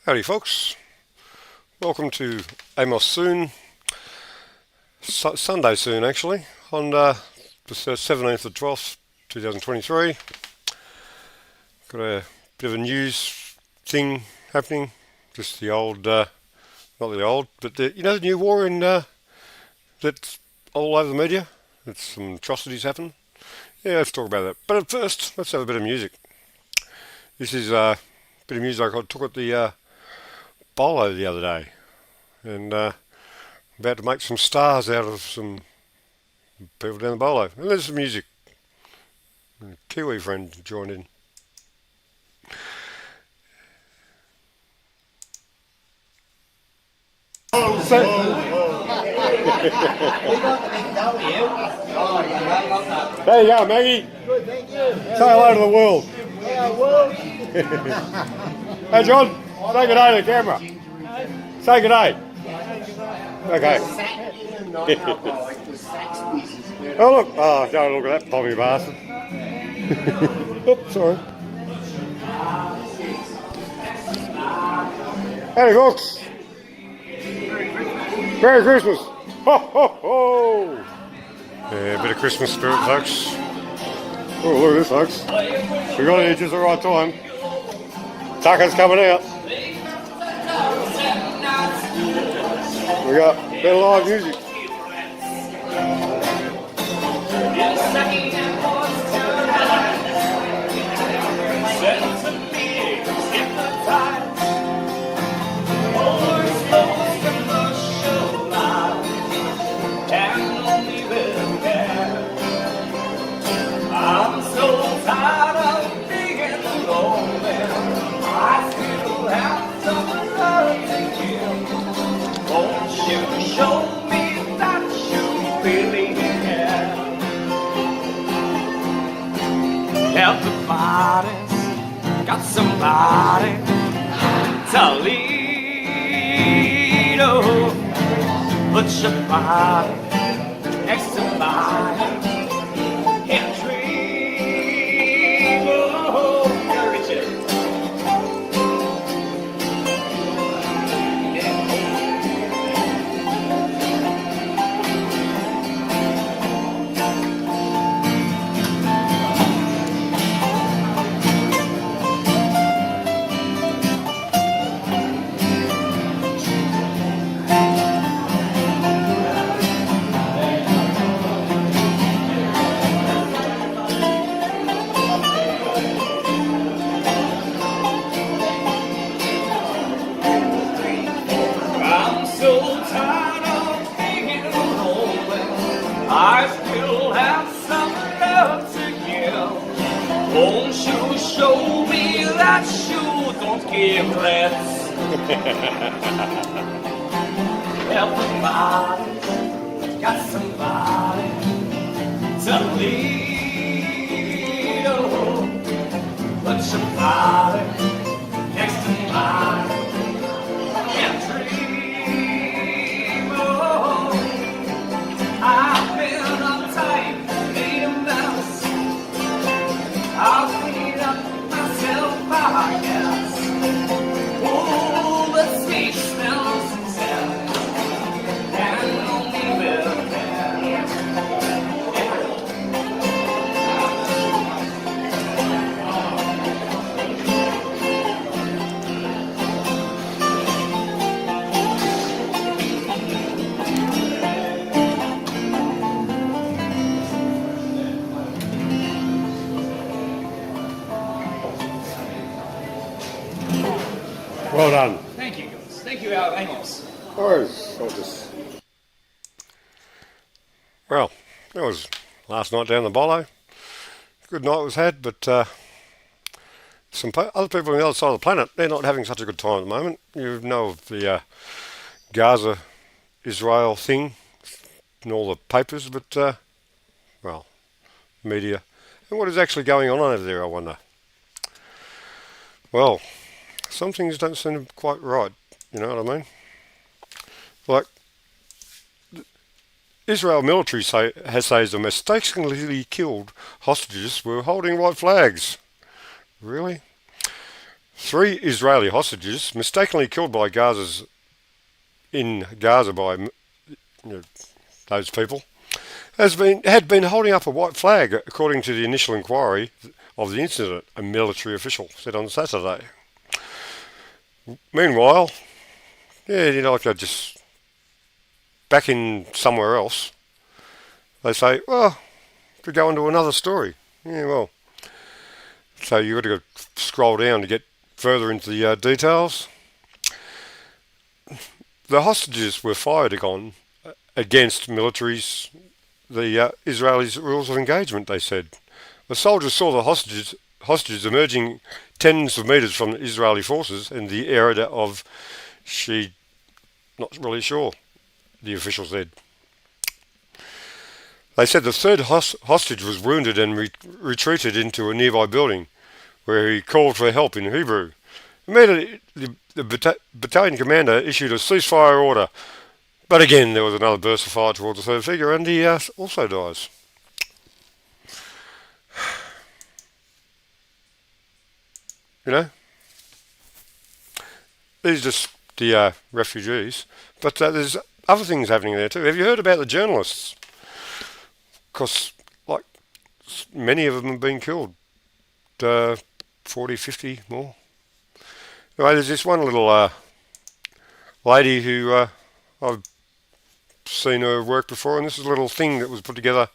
Howdy folks, welcome to Amos Soon, Sunday soon actually, on the 17th of 12th, 2023. Got a bit of a news thing happening, just the old, not the old, but the new war that's all over the media, that's some atrocities happen. Yeah, let's talk about that. But at first, let's have a bit of music. This is a bit of music I took at the bolo the other day, and about to make some stars out of some people down the bolo. And there's some music. A Kiwi friend joined in. There you go, Maggie. Good, thank you. Say hello to the world. Hello, world. Hey, John. Say good day to the camera. Say good day. Okay. Oh look! Oh, don't look at that pommy bastard. Oops, sorry. Hey folks. Merry Christmas. Ho ho ho. Yeah, a bit of Christmas spirit, folks. Oh, look at this, folks. We got it just the right time. Tucker's coming out. We got a bit of live music. I'm so tired of being lonely. I still have some love to give. Won't you show me that you really care? Everybody's got somebody to lead. Oh, put your body next to mine. I still have some love to give. Won't you show me that you don't give less? Everybody's got somebody to lead. Oh, put your body next to mine and dream. Oh, I've been uptight, made a mess. I'll clean up myself, I guess. Oh, the sweet smell of success, and only will care. Well done. Thank you, guys. Thank you, Amos. Well, that was last night down the bolo. Good night was had, but other people on the other side of the planet, they're not having such a good time at the moment. You know of the Gaza Israel thing in all the papers, but well, media. And what is actually going on over there, I wonder? Well, some things don't seem quite right, you know what I mean? Like, Israel military says the mistakenly killed hostages were holding white flags. Really? 3 Israeli hostages mistakenly killed by in Gaza by those people had been holding up a white flag, according to the initial inquiry of the incident, a military official said on Saturday. Meanwhile, like they're just back in somewhere else. They say, well, to go into another story. Yeah, well. So you've got to go scroll down to get further into the details. The hostages were fired against the Israelis' rules of engagement, they said. The soldiers saw the hostages emerging tens of metres from the Israeli forces in the area of not really sure, the official said. They said the third hostage was wounded and retreated into a nearby building, where he called for help in Hebrew. Immediately, the battalion commander issued a ceasefire order, but again there was another burst of fire towards the third figure, and he also dies. These are just the refugees, but there's other things happening there too. Have you heard about the journalists? Because, many of them have been killed. 40, 50 more. Anyway, there's this one little lady who I've seen her work before, and this is a little thing that was put together,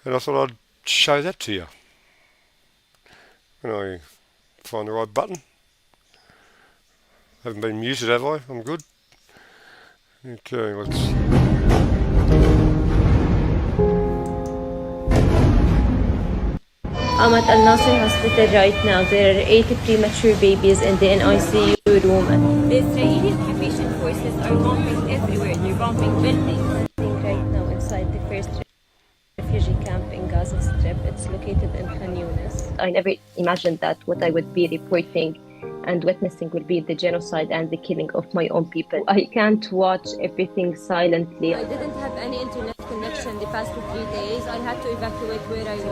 and I thought I'd show that to you. When I find the right button. Haven't been muted, have I? I'm good. Okay, let's... I'm at Al Nasser Hospital right now. There are 80 premature babies in the NICU room. The Israeli occupation forces are bombing everywhere. They're bombing buildings. Right now inside the first refugee camp in Gaza Strip. It's located in Khan Yunis. I never imagined that what I would be reporting and witnessing will be the genocide and the killing of my own people. I can't watch everything silently. I didn't have any internet connection the past 3 days. I had to evacuate where I was.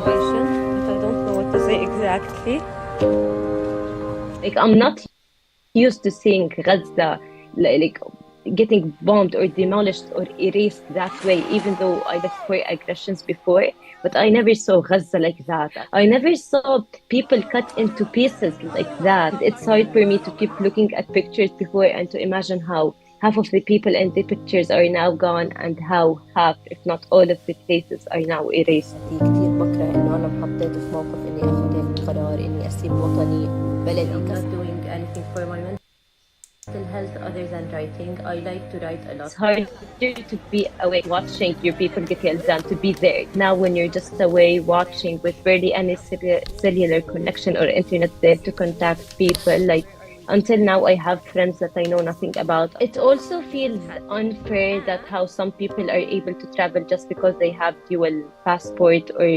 But I don't know what to say exactly. I'm not used to seeing Gaza getting bombed or demolished or erased that way, even though I lived for aggressions before. But I never saw Gaza like that. I never saw people cut into pieces like that. It's hard for me to keep looking at pictures before and to imagine how half of the people in the pictures are now gone and how half, if not all of the places are now erased. كثير بكره إنه أنا محطيت في موقف إني أخذ قرار إني أسيب وطني بلدي. I'm not doing anything for my mental health other than writing. I like to write a lot. It's harder to be away watching your people get killed than to be there. Now when you're just away watching with barely any cellular connection or internet there to contact people, until now I have friends that I know nothing about. It also feels unfair that how some people are able to travel just because they have dual passport or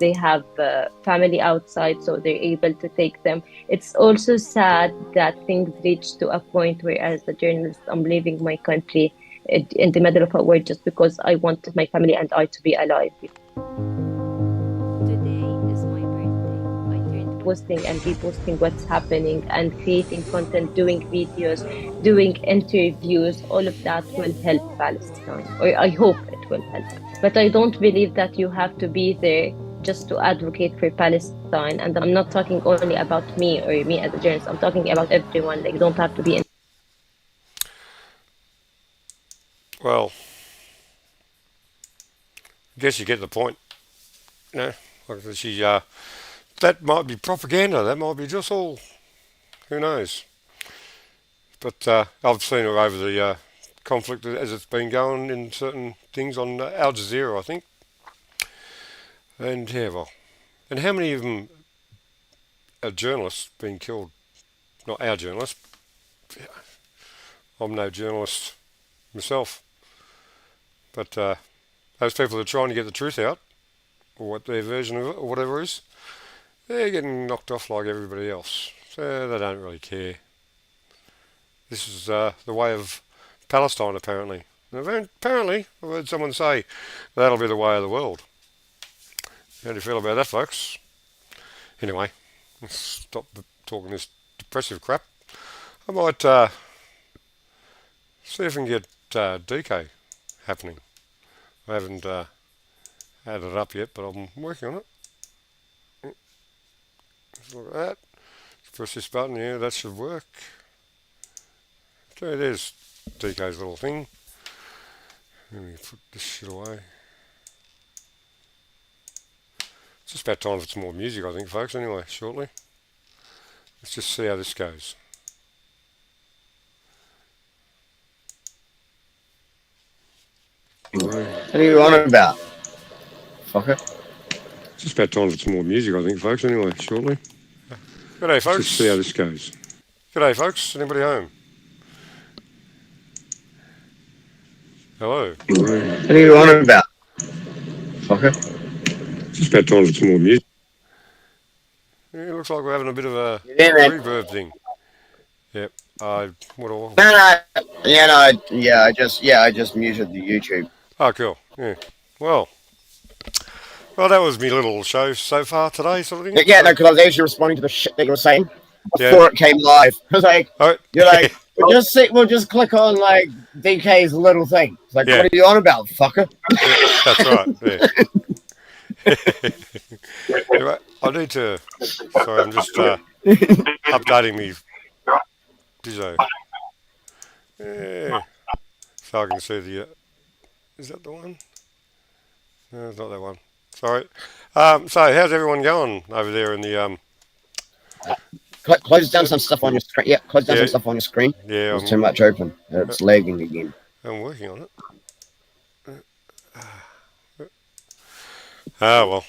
they have family outside, so they're able to take them. It's also sad that things reach to a point where, as a journalist, I'm leaving my country in the middle of a war just because I want my family and I to be alive. Posting and reposting what's happening and creating content, doing videos, doing interviews, all of that will help Palestine, or I hope it will help. But I don't believe that you have to be there just to advocate for Palestine. And I'm not talking only about me or me as a journalist, I'm talking about everyone. You don't have to be in. Well, I guess you get the point. That might be propaganda. That might be just all. Who knows? But I've seen her over the conflict as it's been going in certain things on Al Jazeera, I think. And and how many of them are journalists being killed? Not our journalists. I'm no journalist myself. But those people that are trying to get the truth out, or what their version of it, or whatever it is, they're getting knocked off like everybody else. So they don't really care. This is the way of Palestine, apparently. Apparently, I've heard someone say that'll be the way of the world. How do you feel about that, folks? Anyway, let's stop talking this depressive crap, I might see if I can get DK happening. I haven't had it up yet, but I'm working on it. Let's look at that. Press this button here, that should work. Okay, there's DK's little thing. Let me put this shit away. It's just about time for some more music, I think, folks, anyway, shortly. Let's just see how this goes. What are you on about? Fucker. It's just about time for some more music, I think, folks, anyway, shortly. G'day, folks. Let's just see how this goes. G'day, folks. Anybody home? Hello. What are you on about? Fucker. It's just about time for some more music. Yeah, it looks like we're having a bit of a reverb thing. Yep. What? I just muted the YouTube. Oh, cool. Yeah. Well, that was my little show so far today, sort of thing. Yeah, no, because I was actually responding to the shit that you were saying before it came live. I was like, you're like, we'll just click on like DK's little thing. It's like, what are you on about, fucker? Yeah, that's right. Yeah. Anyway, I need to. Sorry, I'm just updating me. Dizzo. Yeah. So I can see the. Is that the one? No, it's not that one. Sorry. So how's everyone going over there in the Close down some stuff on your screen. Yeah, close down some stuff on your screen. Yeah. It's too much open. It's lagging again. I'm working on it. Well.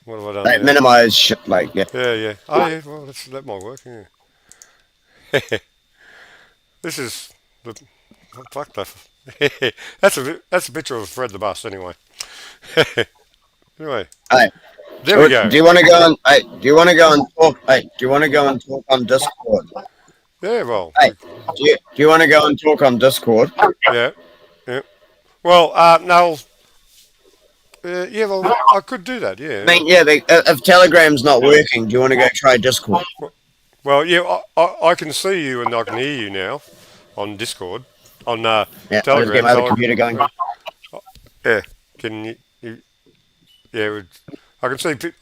What have I done? Like, minimize shit, like, yeah. Yeah. Oh, yeah, well, that might work, yeah. This is the fuck stuff. That's a picture of Fred the Bus, anyway. Anyway. Hey, there we go. Do you want to go and do you want to go and talk? Hey, do you want to go and talk on Discord? Yeah, well. Hey, do you want to go and talk on Discord? Yeah. Well, no. Yeah, well, I could do that. Yeah. I mean, yeah. If Telegram's not working, do you want to go try Discord? Well, yeah, I can see you and I can hear you now on Discord on Telegram. Get my other computer going. Yeah. Can you? Yeah. I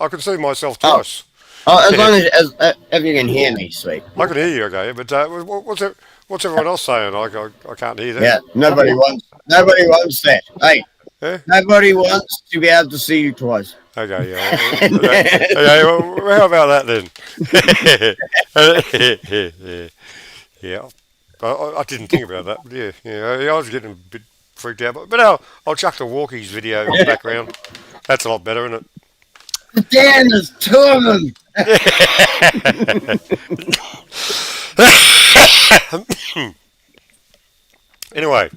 can see myself twice. As long as if you can hear me, sweet. I can hear you, okay. But what's everyone else saying? I can't hear that. Yeah. Nobody wants that. Hey. Yeah? Nobody wants to be able to see you twice. Okay, yeah. Okay, well, how about that then? Yeah. I didn't think about that, but yeah. I was getting a bit freaked out, but I'll chuck the walkies video in the background. That's a lot better, isn't it? Damn, there's two of them. Anyway,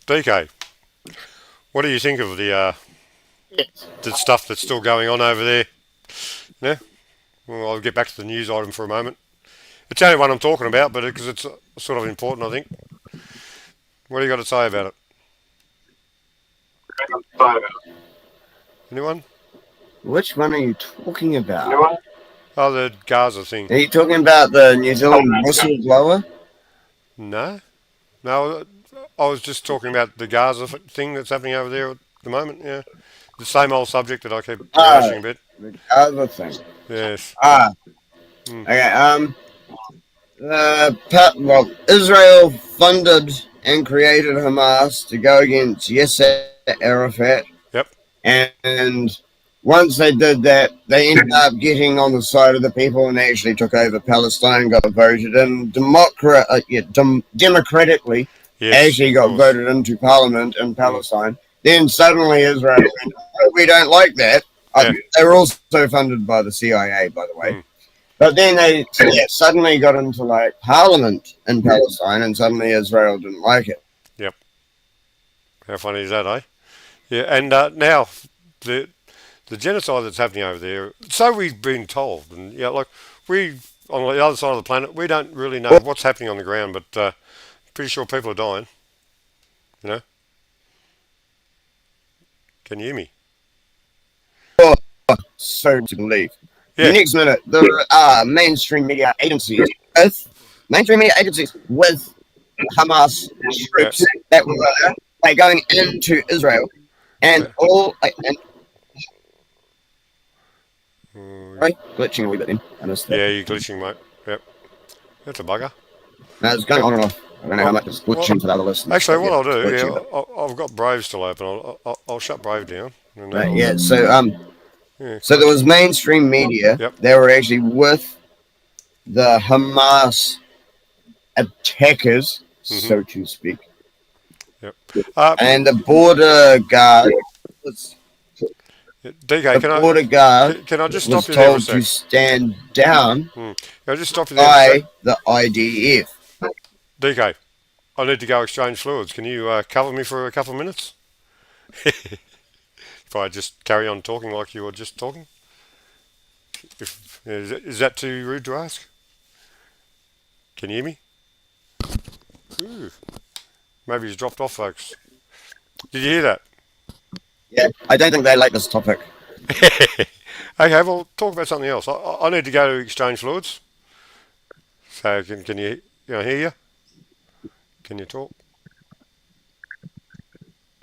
DK. What do you think of the stuff that's still going on over there? Yeah? Well, I'll get back to the news item for a moment. It's the only one I'm talking about, but because it's sort of important, I think. What do you got to say about it? Anyone? Which one are you talking about? Oh, the Gaza thing. Are you talking about the New Zealand whistleblower? No, I was just talking about the Gaza thing that's happening over there at the moment. Yeah, the same old subject that I keep rehashing a bit. The Gaza thing. Yes. Okay. Well, Israel funded and created Hamas to go against Yasser Arafat. Yep. And once they did that, they ended up getting on the side of the people and they actually took over Palestine, got voted in democratically. Yes, actually got voted into parliament in Palestine. Then suddenly Israel went, we don't like that. They were also funded by the CIA, by the way. But then they suddenly got into like parliament in Palestine and suddenly Israel didn't like it. Yep. How funny is that, eh? Yeah, and now the genocide that's happening over there, so we've been told, and like we on the other side of the planet, we don't really know what's happening on the ground, but pretty sure people are dying. You know? Can you hear me? So to believe. Yeah. The next minute, the mainstream media agencies with Hamas troops that were like going into Israel, and all and right, glitching a wee bit. Then I missed that. Yeah, you're glitching, mate. Yep. That's a bugger. No, it's going on and off. I don't know how much it's glitching Well, for the other listeners. actually, but what yeah, I'll do, it's glitching a yeah, bit. I've got Brave still open. I'll shut Brave down. And Right, I'll, yeah, so yeah, so there was mainstream media. Yep. They were actually with the Hamas attackers, so to speak. Yep. And the border guard was DK, can I just stop you there for a told sec? to stand down Can I just stop you there for a sec? by the IDF. DK, I need to go exchange fluids. Can you cover me for a couple of minutes? If I just carry on talking like you were just talking? Is that too rude to ask? Can you hear me? Ooh. Maybe he's dropped off, folks. Did you hear that? Yeah, I don't think they like this topic. Okay, well, talk about something else. I need to go to exchange fluids. So can you hear you? Can you talk?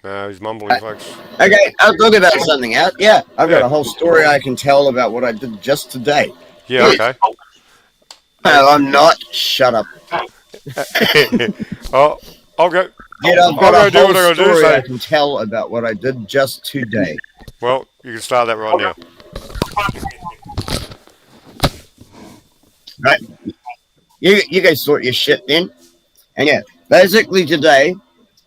No, he's mumbling, folks. Okay, I'll talk about something else. Yeah, I've got a whole story I can tell about what I did just today. Yeah, okay. No, I'm not. Shut up. Oh, I'll go. Dude, I've got I'll a go do whole what I gotta do. story I So, can tell about what I did just today. well, you can start that right now. Right? You guys sort your shit then. And yeah, basically today,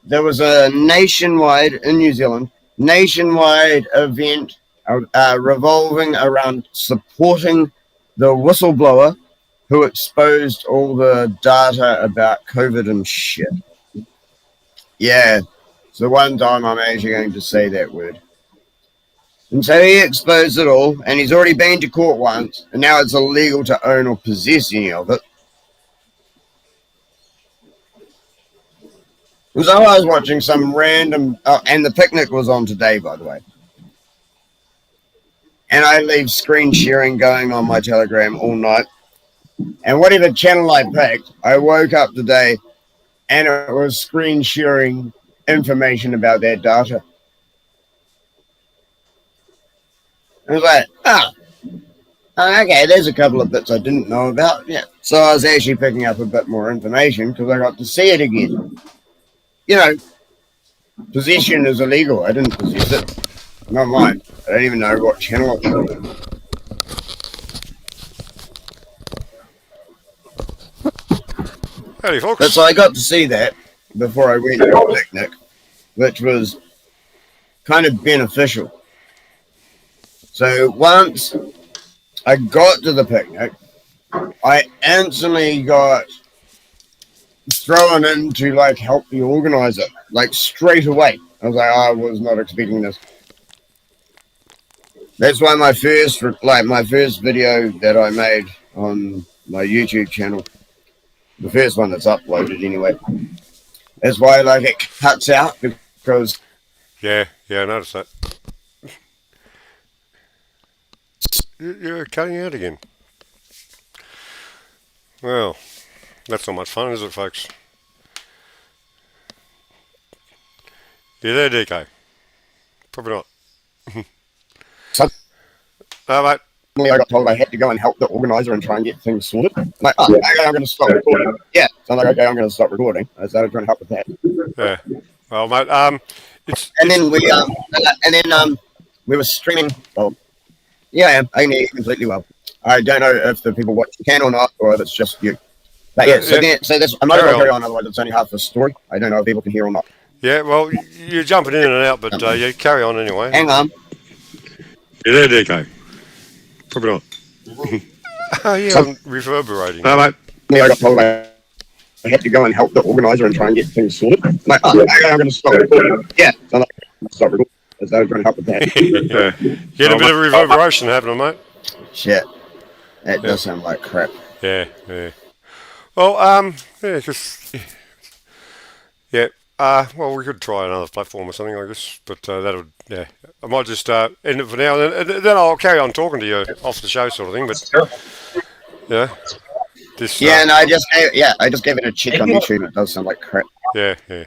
there was a nationwide, in New Zealand, nationwide event revolving around supporting the whistleblower who exposed all the data about COVID and shit. Yeah, it's the one time I'm actually going to say that word. And so he exposed it all, and he's already been to court once, and now it's illegal to own or possess any of it. So I was watching some random, and the picnic was on today, by the way. And I leave screen sharing going on my Telegram all night. And whatever channel I picked, I woke up today and it was screen sharing information about their data. I was like, okay, there's a couple of bits I didn't know about. Yeah. So I was actually picking up a bit more information because I got to see it again. You know, possession is illegal. I didn't possess it. Not mine. I don't even know what channel it was on. Howdy, folks. But so I got to see that before I went to the picnic, which was kind of beneficial. So once I got to the picnic, I instantly got thrown in to like help the organizer, like straight away. I was like, I was not expecting this. That's why my first video that I made on my YouTube channel, the first one that's uploaded anyway, that's why like it cuts out because Yeah, I noticed that. You're cutting out again. Well, that's not much fun, is it, folks? You there, DK? Probably not. No, mate. suddenly I got told I had to go and help the organizer and try and get things sorted. I'm like, oh, okay, I'm going to stop recording. Yeah, so I'm like, okay, I'm going to stop recording. I started trying to help with that. Yeah. Well, mate, And then we were streaming. Well, yeah, I can hear you completely well. I don't know if the people watch can or not, or if it's just you. But yeah, so this I might as well carry on, otherwise it's only half the story. I don't know if people can hear or not. Yeah, well, you're jumping in and out, but yeah, carry on anyway. Hang on. You there, DK? Probably not. Oh, yeah, I'm reverberating. No, mate. Yeah, I got told I had to go and help the organizer and try and get things sorted. I'm like, oh, okay, I'm going to stop recording. Yeah, so I'm like, stop recording. I started trying to help with that. Yeah. Get a bit of reverberation happening, mate. Shit. That does sound like crap. Yeah. Well, yeah, because, yeah, Well, we could try another platform or something, I guess, but that would, yeah. I might just end it for now, and then I'll carry on talking to you off the show, sort of thing. But Terrible. yeah, this. Yeah, and I just gave it a check on YouTube. It does sound like crap. Yeah. Hey,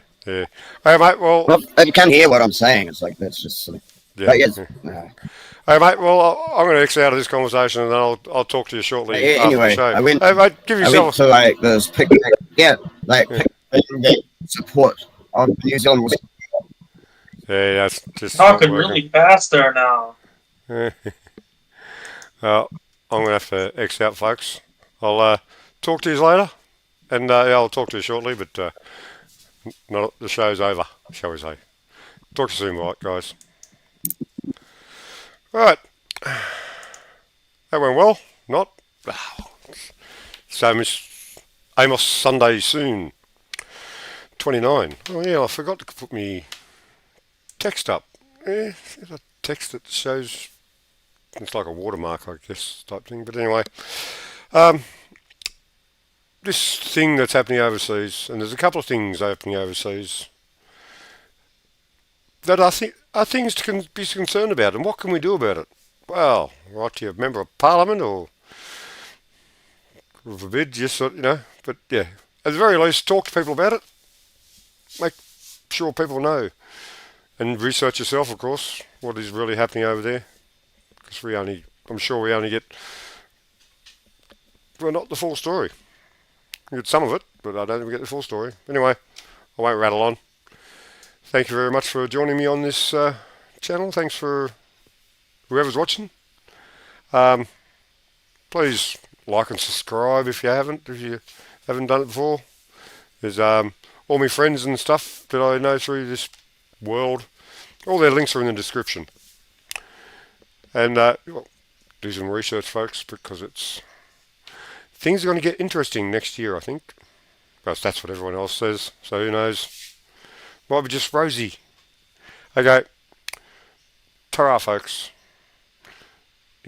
mate. Well, Well, you can't hear what I'm saying. It's like that's just. yeah. But yes, Hey, mate. Well, I'm going to exit out of this conversation, and then I'll talk to you shortly after anyway, the show. I went. Hey, mate, give I went yourself. to like this picnic. Yeah, like picnic support of New Zealand was. Yeah, that's just Talking not working. really fast there now. Well, I'm going to have to X out, folks. I'll talk to you later, and yeah, I'll talk to you shortly, but not the show's over, shall we say. Talk to you soon, right, guys. Right. That went well. Not? So, Miss Amos Sunday soon. 29. Oh, yeah, I forgot to put me text up. Yeah, there's a text that shows... It's like a watermark, I guess, type thing. But anyway, this thing that's happening overseas, and there's a couple of things happening overseas that I think are things to be concerned about. And what can we do about it? Well, right to your member of parliament or forbid, just But yeah, at the very least, talk to people about it. Make sure people know, and research yourself, of course, what is really happening over there. Because I'm sure we only get, well, not the full story. We get some of it, but I don't think we get the full story. Anyway, I won't rattle on. Thank you very much for joining me on this channel. Thanks for whoever's watching. Please like and subscribe if you haven't done it before. There's all my friends and stuff that I know through this world. All their links are in the description. And do some research, folks, because things are going to get interesting next year, I think. Well, that's what everyone else says, so who knows. Might be just rosy. Okay. Ta-ra, folks.